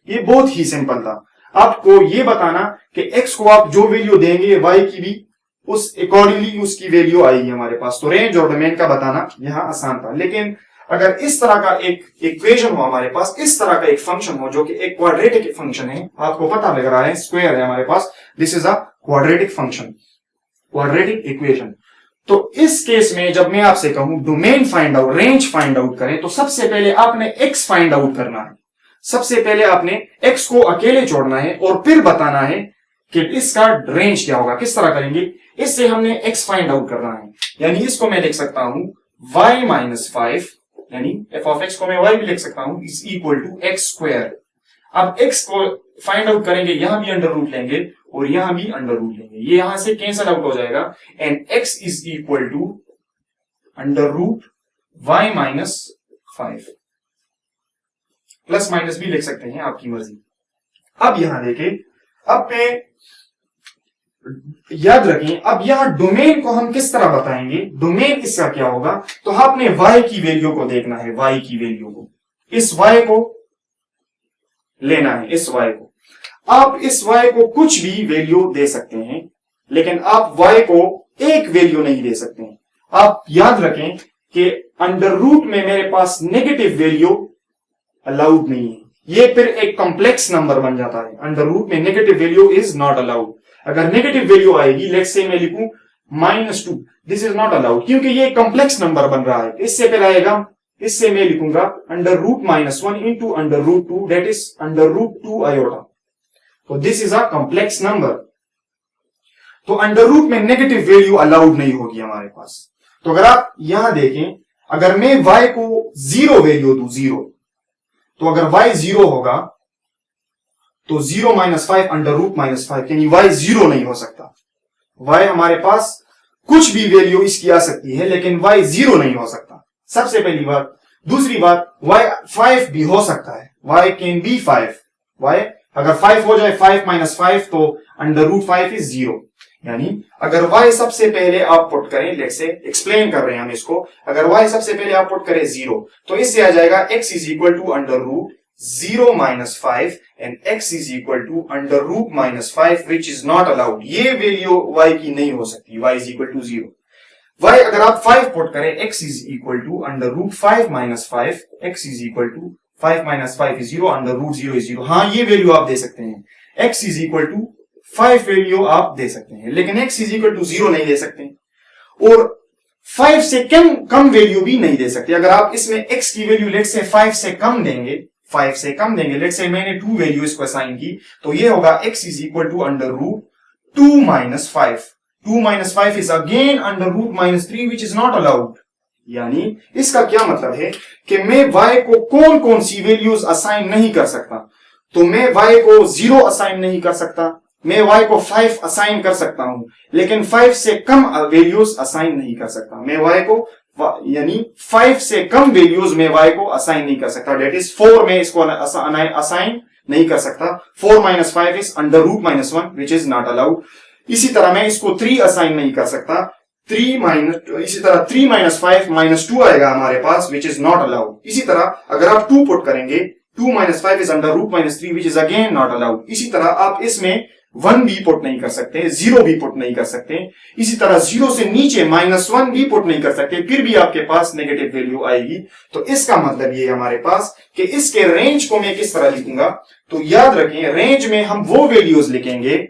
ये बहुत ही सिंपल था। आपको ये बताना कि x को आप जो वैल्यू देंगे y की भी उस अकॉर्डिंगली उसकी वैल्यू आएगी हमारे पास। तो रेंज और डोमेन का बताना यहां आसान था। लेकिन अगर इस तरह का एक इक्वेशन हो हमारे पास, इस तरह का एक फंक्शन हो जो कि एक क्वाड्रेटिक फंक्शन है, आपको पता लग रहा है स्क्वायर है हमारे पास, this is a quadratic function, quadratic equation. तो इस केस में जब मैं आपसे कहूं domain find out, range find out करें, तो सबसे पहले आपने x फाइंड आउट करना है। सबसे पहले आपने x को अकेले जोड़ना है और फिर बताना है कि इसका रेंज क्या होगा। किस तरह करेंगे, इससे हमने x फाइंड आउट करना है, यानी इसको मैं लिख सकता हूं y माइनस 5, यानी एफ ऑफ एक्स को मैं y भी लिख सकता हूं, is equal to x square. अब x को फाइंड आउट करेंगे, यहां भी अंडर रूट लेंगे और यहां भी अंडर रूट लेंगे, ये यहां से कैंसल आउट हो जाएगा, and x is equal to under root y minus 5, plus minus भी लिख सकते हैं, आपकी मर्जी। अब यहां देखें, अब मैं याद रखें, अब यहां डोमेन को हम किस तरह बताएंगे, डोमेन इसका क्या होगा, तो आपने y की वैल्यू को देखना है, y की वैल्यू को, इस y को लेना है, इस y को। आप इस y को कुछ भी वैल्यू दे सकते हैं, लेकिन आप y को एक वैल्यू नहीं दे सकते हैं। आप याद रखें कि अंडर रूट में मेरे पास नेगेटिव वैल्यू अलाउड नहीं है, ये फिर एक कॉम्प्लेक्स नंबर बन जाता है। अंडर रूट में negative value is not allowed. अगर नेगेटिव वैल्यू आएगी, लेट्स से मैं लिखूं -2, दिस इज नॉट अलाउड, क्योंकि ये कॉम्प्लेक्स नंबर बन रहा है। इससे फिर आएगा, इससे मैं लिखूंगा under root -1 into under root 2, that is under root 2 iota. तो this is a complex number. तो अंडर रूट में नेगेटिव वैल्यू अलाउड नहीं होगी हमारे पास। तो अगर आप यहां देखें, अगर मैं y को 0 वैल्यू दूं, 0, तो अगर y 0 होगा तो 0 माइनस 5 अंडर रूट -5, यानी y 0 नहीं हो सकता। y हमारे पास कुछ भी वैल्यू इसकी आ सकती है, लेकिन y 0 नहीं हो सकता, सबसे पहली बात। दूसरी बात, y 5 भी हो सकता है, y कैन बी 5, y अगर 5 हो जाए, 5 माइनस 5 तो अंडर रूट 5 इज 0। यानी अगर y सबसे पहले आप पुट करें, लेट्स से एक्सप्लेन कर रहे हैं हम इसको, अगर y सबसे पहले आप पुट करें 0, तो इससे आ जाएगा x is equal to under root 0 minus 5 and x is equal to under root -5 which is not allowed. ये वैल्यू y की नहीं हो सकती, y is equal to 0। y अगर आप 5 पुट करें, x is equal to under root 5 minus 5, x is equal to 5 minus 5 is 0, under root 0 is 0। हाँ, ये वैल्यू आप दे सकते हैं, x is equal to 5 value आप दे सकते हैं, लेकिन x इज इक्वल टू 0 नहीं दे सकते, और 5 से कम वैल्यू भी नहीं दे सकते। अगर आप इसमें x की वैल्यू लेट्स से 5 से कम देंगे, लेट्स से मैंने 2 वैल्यू इसको असाइन की, तो ये होगा x is equal to under root 2 minus 5, 2 minus 5 is again under root -3 which is not allowed. यानी इसका क्या मतलब है कि मैं y को कौन कौन सी वैल्यूज असाइन नहीं कर सकता। तो मैं y को 0 असाइन नहीं कर सकता, मैं y को 5 असाइन कर सकता हूं, लेकिन 5 से कम वैल्यूज असाइन नहीं कर सकता। मैं y को, यानी 5 से कम वैल्यूज में y को असाइन नहीं कर सकता, डेट इज 4 में इसको असाइन नहीं कर सकता। 4 minus 5 is under root minus 1 which is not allowed. इसी तरह मैं इसको 3 असाइन नहीं कर सकता। इसी तरह 3 माइनस 5 माइनस 2 आएगा हमारे पास विच इज नॉट अलाउड। इसी तरह अगर आप 2 पुट करेंगे 2 minus 5 is under root minus 3 which is again not allowed. इसी तरह आप इसमें 1 भी पुट नहीं कर सकते, 0 भी पुट नहीं कर सकते। इसी तरह 0 से नीचे -1 भी पुट नहीं कर सकते, फिर भी आपके पास नेगेटिव वैल्यू आएगी। तो इसका मतलब ये हमारे पास कि इसके रेंज को मैं किस तरह लिखूंगा, तो याद रखें रेंज में हम वो वैल्यूज लिखेंगे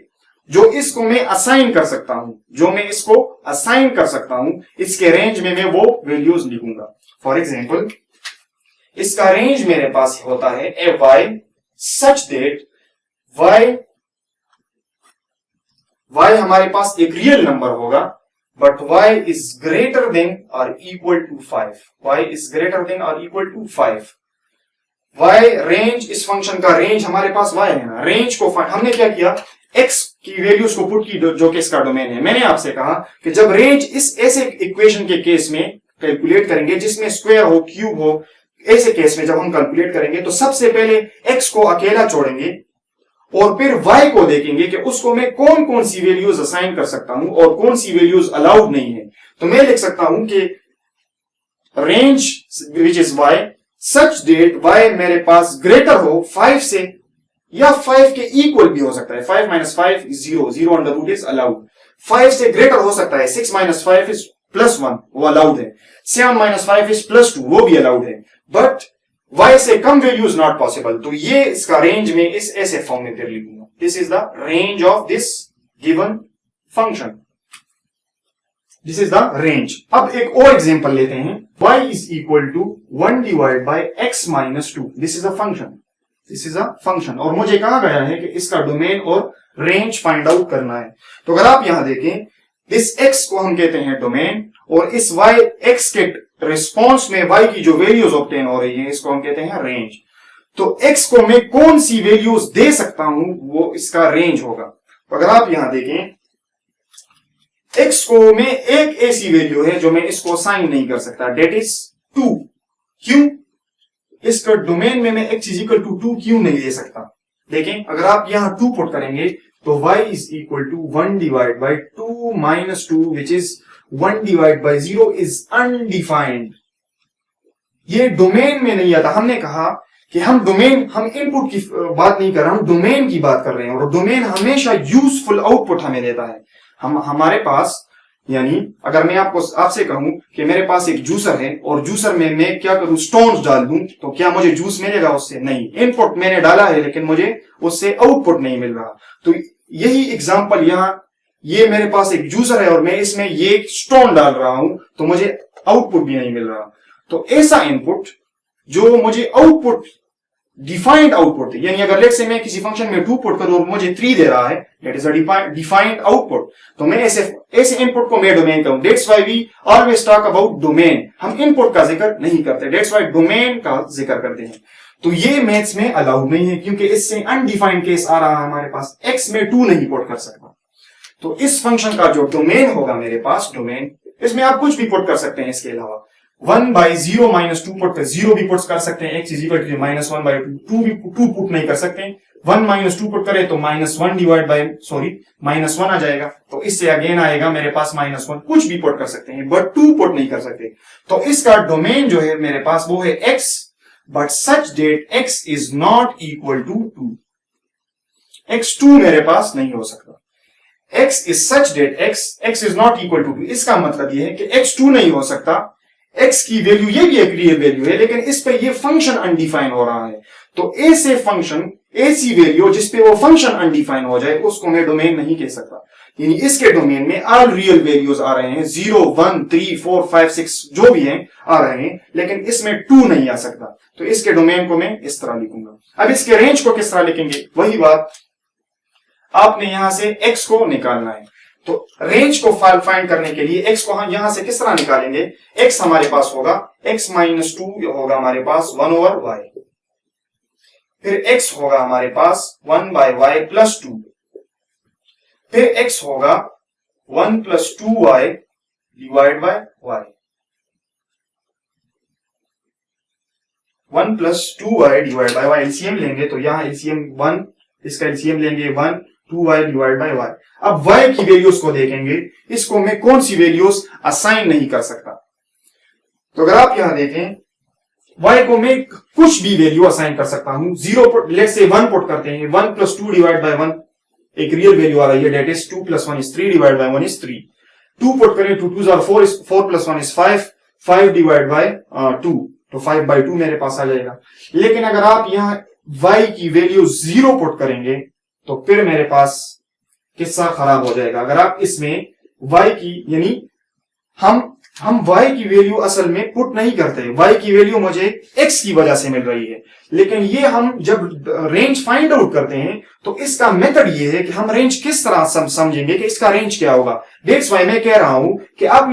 जो इसको मैं असाइन कर सकता हूं, इसके रेंज में मैं वो वैल्यूज लिखूंगा। फॉर एग्जाम्पल इसका रेंज मेरे पास होता है a Y such that y हमारे पास एक रियल नंबर होगा but y is greater than और equal to 5। y is greater than और इक्वल टू 5। y रेंज, इस फंक्शन का रेंज हमारे पास y है ना। रेंज को हमने क्या किया, x की वैल्यूज को पुट की जो कि इसका डोमेन है। मैंने आपसे कहा कि जब रेंज इस ऐसे इक्वेशन के केस में कैलकुलेट करेंगे जिसमें स्क्वायर हो क्यूब हो, ऐसे केस में जब हम कैलकुलेट करेंगे तो सबसे पहले x को अकेला छोड़ेंगे और फिर y को देखेंगे कि उसको मैं कौन कौन सी वैल्यूज असाइन कर सकता हूं और कौन सी वैल्यूज अलाउड नहीं है। तो मैं लिख सकता हूं कि range which is y such that y मेरे पास ग्रेटर हो 5 से या 5 के इक्वल भी हो सकता है। 5 minus 5 is 0 under root is allowed. 5 से ग्रेटर हो सकता है, 6 माइनस 5 इज +1 वो अलाउड है। 7 माइनस 5 इज +2 वो भी अलाउड है। बट y से कम वैल्यू इज नॉट पॉसिबल। तो ये इसका रेंज में इस ऐसे फॉर्म में फिर लिखूंगा, this is the range of this given function, this is the range. अब एक और एग्जांपल लेते हैं, y is equal to 1 divide by x minus 2। This is a function और मुझे कहा गया है कि इसका डोमेन और रेंज फाइंड आउट करना है। तो अगर आप यहां देखें, इस x को हम कहते हैं डोमेन और इस y x के रिस्पॉन्स में y की जो वैल्यूज ऑब्टेन हो रही है इसको हम कहते हैं रेंज। तो x को मैं कौन सी वैल्यूज दे सकता हूं वो इसका रेंज होगा। तो अगर आप यहां देखें, x को मैं एक ऐसी वैल्यू है जो मैं इसको साइन नहीं कर सकता, डेट इज 2। क्यों? इसका डोमेन में मैं x इज इक्वल टू 2 क्यों नहीं दे सकता? देखें अगर आप यहां 2 पुट करेंगे तो y is equal to 1 divide by 2 minus 2 which is 1 divide by 0 is undefined. ये डोमेन में नहीं आता। हमने कहा कि हम इनपुट की बात नहीं कर रहे, हम डोमेन की बात कर रहे हैं और डोमेन हमेशा यूजफुल आउटपुट हमें देता है। हमारे पास, यानी अगर मैं आपसे कहूं कि मेरे पास एक जूसर है और जूसर में मैं क्या करूं, स्टोन्स डाल दूं, तो क्या मुझे जूस मिलेगा उससे? नहीं। इनपुट मैंने डाला है लेकिन मुझे उससे आउटपुट नहीं मिल रहा। तो यही एग्जांपल यहां, ये मेरे पास एक जूसर है और मैं इसमें ये स्टोन डाल रहा हूं तो मुझे आउटपुट भी नहीं मिल रहा। तो ऐसा इनपुट जो मुझे आउटपुट, डिफाइंड आउटपुट, यानी अगर लेट से मैं किसी फंक्शन में 2 पुट करूं और मुझे 3 दे रहा है, that is a defined output. तो मैं ऐसे इनपुट को मैं डोमेन कहूं। That's why we always talk about domain. हम इनपुट का जिक्र नहीं करते, दैट्स व्हाई डोमेन का जिक्र करते हैं। तो ये मैथ्स में अलाउड नहीं है क्योंकि इससे अनडिफाइंड केस आ रहा है हमारे पास, x में 2 नहीं पुट कर सकता। तो इस फंक्शन का जो डोमेन होगा मेरे पास, डोमेन, इसमें आप कुछ भी पुट कर सकते हैं इसके अलावा। 1 बाई 0 माइनस 2 पुट कर, 0 भी पुट कर सकते हैं, x is equal to minus 1 by 2 भी 2 पुट नहीं कर सकते। 1 माइनस 2 पुट करें तो -1 डिवाइड बाई -1 आ जाएगा। तो इससे अगेन आएगा मेरे पास -1। कुछ भी पुट कर सकते हैं बट 2 पुट नहीं कर सकते। तो इसका डोमेन जो है मेरे पास वो है x, but such that x is not equal to 2। x 2 मेरे पास नहीं हो सकता। x is such that x is not equal to 2। इसका मतलब यह है कि x 2 नहीं हो सकता। x की वैल्यू, ये भी एक रियल वैल्यू है लेकिन इस पे ये फंक्शन अनडिफाइन हो रहा है। तो ऐसे फंक्शन, ऐसी वैल्यू जिसपे वो फंक्शन अनडिफाइन हो जाए उसको मैं डोमेन नहीं कह सकता। यानी इसके डोमेन में ऑल रियल वैल्यूज आ रहे हैं, 0 1 3 4 5 6 जो भी हैं आ रहे हैं, लेकिन इसमें 2 नहीं आ सकता। तो इसके डोमेन को मैं इस तरह लिखूंगा। अब इसके रेंज को किस तरह लिखेंगे, वही बात, आपने यहां से x को निकालना है। तो रेंज को फाइंड करने के लिए x को हम यहां से किस तरह निकालेंगे, x हमारे पास होगा x माइनस 2 होगा हमारे पास 1 ओवर y, फिर x होगा हमारे पास 1 बाय y प्लस 2, फिर x होगा 1 plus 2y divide by y। 1 plus 2y divide by y। LCM लेंगे तो यहाँ एलसीएम 1, इसका एलसीएम लेंगे 1, 2y डिवाइड बाय y। अब y की वैल्यूज को देखेंगे, इसको मैं कौन सी वैल्यूज असाइन नहीं कर सकता। तो अगर आप यहां देखें, y को मैं कुछ भी वैल्यू असाइन कर सकता हूं। 0 लेट्स से 1 पुट करते हैं, 1 प्लस 2 डिवाइड बाय 1 एक रियल वैल्यू आ रही है, that is 2 plus 1 is 3 divide by 1 is 3। 2 put करें, 2 2 are 4, 4 plus 1 is 5, 5 divide by 2, तो 5 बाय 2 मेरे पास आ जाएगा। लेकिन अगर आप यहां y की वैल्यू 0 पुट करेंगे तो फिर मेरे पास किस्सा खराब हो जाएगा। अगर आप इसमें y की, यानी हम y की वैल्यू असल में पुट नहीं करते, y की वैल्यू मुझे x की वजह से मिल रही है, लेकिन ये हम जब रेंज फाइंड आउट करते हैं तो इसका मेथड ये है कि हम रेंज किस तरह समझेंगे कि इसका रेंज क्या होगा। दैट्स व्हाई मैं कह रहा हूं कि आप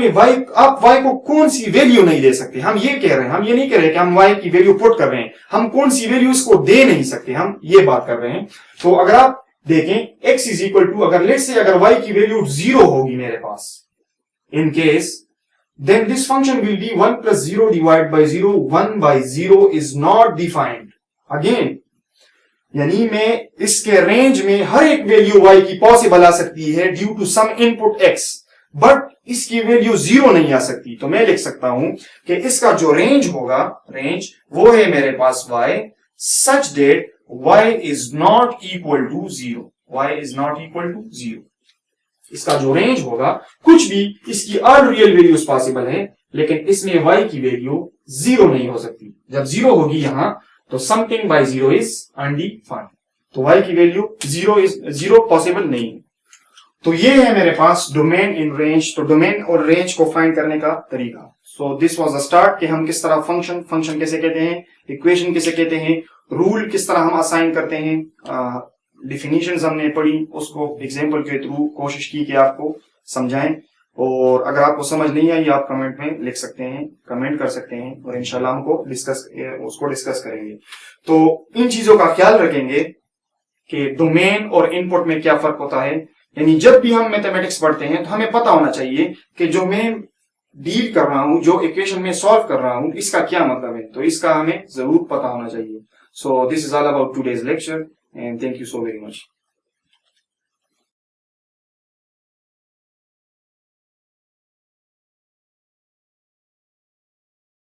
y को कौन सी वैल्यू नहीं दे सकते। हम ये कह रहे हैं, हम ये नहीं कह रहे कि हम y की वैल्यू पुट कर रहे हैं, हम कौन सी वैल्यू इसको दे नहीं सकते, हम ये बात कर रहे हैं। तो अगर आप देखें x इज इक्वल टू, अगर लेट्स से अगर y की वैल्यू 0 होगी मेरे पास, in case then this function will be 1 plus 0 divided by 0, 1 by 0 is not defined again। यानी मैं इसके रेंज में हर एक वैल्यू y की पॉसिबल आ सकती है due to some input x, but इसकी वैल्यू 0 नहीं आ सकती। तो मैं लिख सकता हूं कि इसका जो रेंज होगा, रेंज वो है मेरे पास y such that y is not equal to 0, y is not equal to 0। इसका जो रेंज होगा, कुछ भी इसकी अनरियल वैल्यूज पॉसिबल है, लेकिन इसमें y की वैल्यू 0 नहीं हो सकती। जब 0 होगी यहां तो समथिंग बाय 0 इज अनडिफाइंड, तो y की वैल्यू 0 पॉसिबल नहीं है। तो ये है मेरे पास डोमेन इन रेंज। तो डोमेन और रेंज को फाइंड करने का तरीका। So this was the start कि हम किस तरह फंक्शन कैसे कहते हैं, इक्वेशन कैसे कहते हैं, रूल किस तरह हम असाइन करते हैं, डिफिनीशंस हमने पढ़ी, उसको एग्जांपल के थ्रू कोशिश की कि आपको समझाएं। और अगर आपको समझ नहीं आई आप कमेंट में लिख सकते हैं, कमेंट कर सकते हैं, और इंशाल्लाह हमको उसको डिस्कस करेंगे। तो इन चीजों का ख्याल रखेंगे कि डोमेन और इनपुट में क्या फर्क होता है। यानी जब भी हम मैथमेटिक्स पढ़ते हैं तो हमें पता होना चाहिए कि जो मैं डील कर रहा हूं, जो इक्वेशन में सॉल्व कर रहा हूं, इसका क्या मतलब है, तो इसका हमें जरूर पता होना चाहिए। So this is all about today's lecture and thank you so very much।